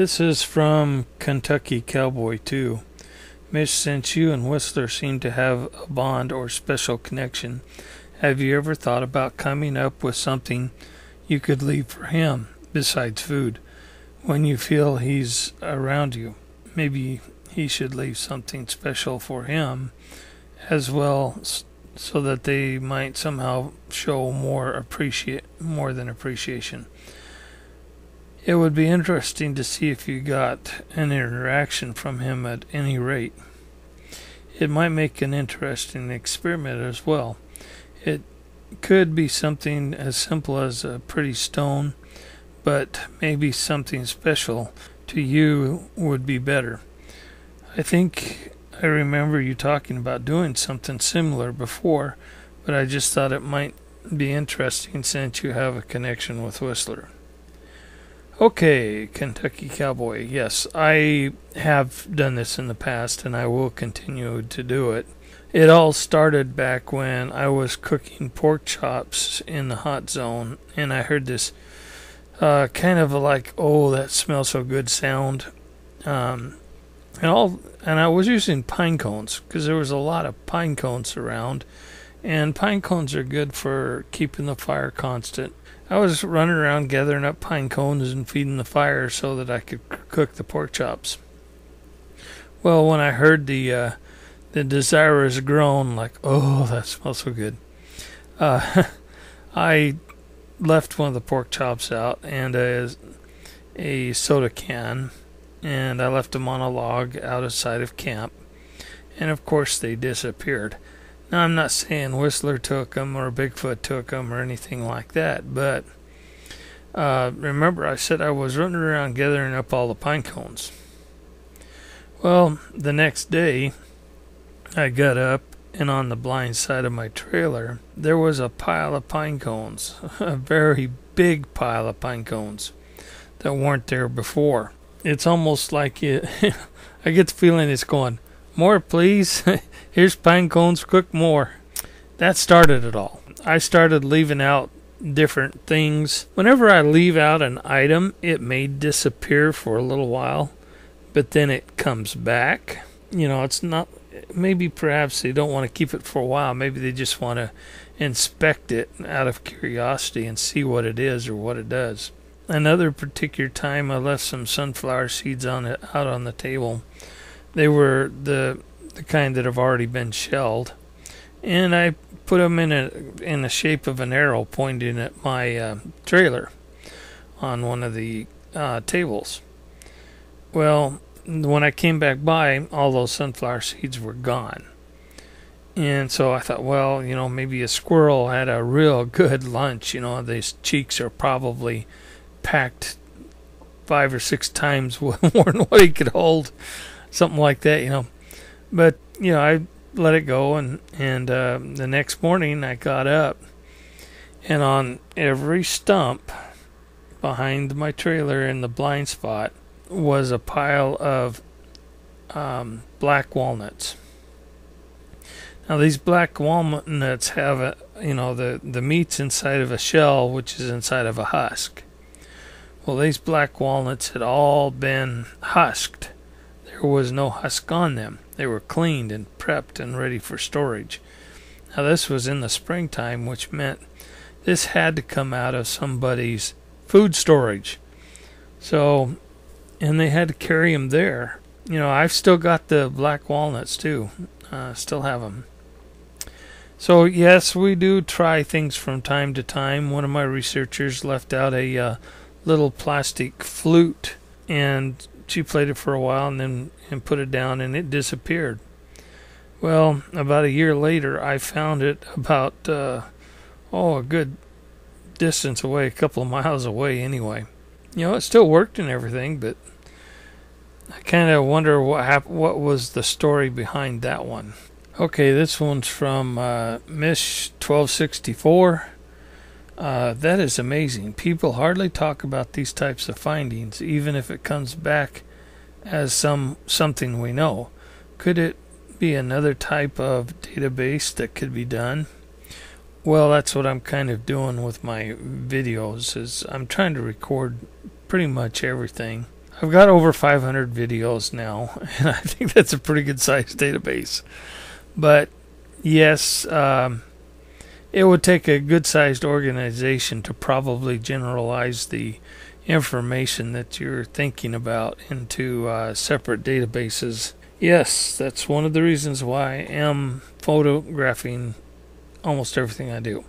This is from Kentucky Cowboy 2. Mish, since you and Whistler seem to have a bond or special connection, have you ever thought about coming up with something you could leave for him besides food? When you feel he's around you, maybe he should leave something special for him as well, so that they might somehow show more than appreciation. It would be interesting to see if you got an interaction from him at any rate. It might make an interesting experiment as well. It could be something as simple as a pretty stone, but maybe something special to you would be better. I think I remember you talking about doing something similar before, but I just thought it might be interesting since you have a connection with Whistler. Okay, Kentucky Cowboy. Yes, I have done this in the past, and I will continue to do it. It all started back when I was cooking pork chops in the hot zone, and I heard this kind of like, oh, that smells so good sound. And I was using pine cones because there was a lot of pine cones around, and pine cones are good for keeping the fire constant. I was running around gathering up pine cones and feeding the fire so that I could cook the pork chops. Well, when I heard the desirous groan, like, oh, that smells so good, I left one of the pork chops out and a soda can, and I left them on a log outside of camp, and of course they disappeared. Now, I'm not saying Whistler took them or Bigfoot took them or anything like that, but remember I said I was running around gathering up all the pine cones. Well, the next day I got up, and on the blind side of my trailer there was a pile of pine cones, a very big pile of pine cones that weren't there before. It's almost like I get the feeling it's going, more please, here's pine cones, cook more. That started it all. I started leaving out different things. Whenever I leave out an item, it may disappear for a little while, but then it comes back. You know, it's not, maybe perhaps they don't want to keep it for a while. Maybe they just want to inspect it out of curiosity and see what it is or what it does. Another particular time I left some sunflower seeds out on the table. They were the kind that have already been shelled, and I put them in the shape of an arrow pointing at my trailer on one of the tables. Well, when I came back by, all those sunflower seeds were gone. And so I thought, well, you know, maybe a squirrel had a real good lunch. You know, these cheeks are probably packed 5 or 6 times more than what he could hold. Something like that, you know. But, you know, I let it go, and the next morning I got up, and on every stump behind my trailer in the blind spot was a pile of black walnuts. Now, these black walnuts have the meat's inside of a shell, which is inside of a husk. Well, these black walnuts had all been husked. There was no husk on them. They were cleaned and prepped and ready for storage. Now, this was in the springtime, which meant this had to come out of somebody's food storage. So, and they had to carry them there. You know, I've still got the black walnuts too. Still have them. So, yes, we do try things from time to time. One of my researchers left out a little plastic flute, and she played it for a while and put it down, and it disappeared. Well, about a year later, I found it about a good distance away, a couple of miles away anyway. You know, it still worked and everything, but I kind of wonder what was the story behind that one. Okay, this one's from Mish 1264. That is amazing. People hardly talk about these types of findings, even if it comes back as something we know. Could it be another type of database that could be done? Well, that's what I'm kind of doing with my videos, is I'm trying to record pretty much everything. I've got over 500 videos now, and I think that's a pretty good sized database. But yes, it would take a good sized organization to probably generalize the information that you're thinking about into separate databases. Yes, that's one of the reasons why I am photographing almost everything I do.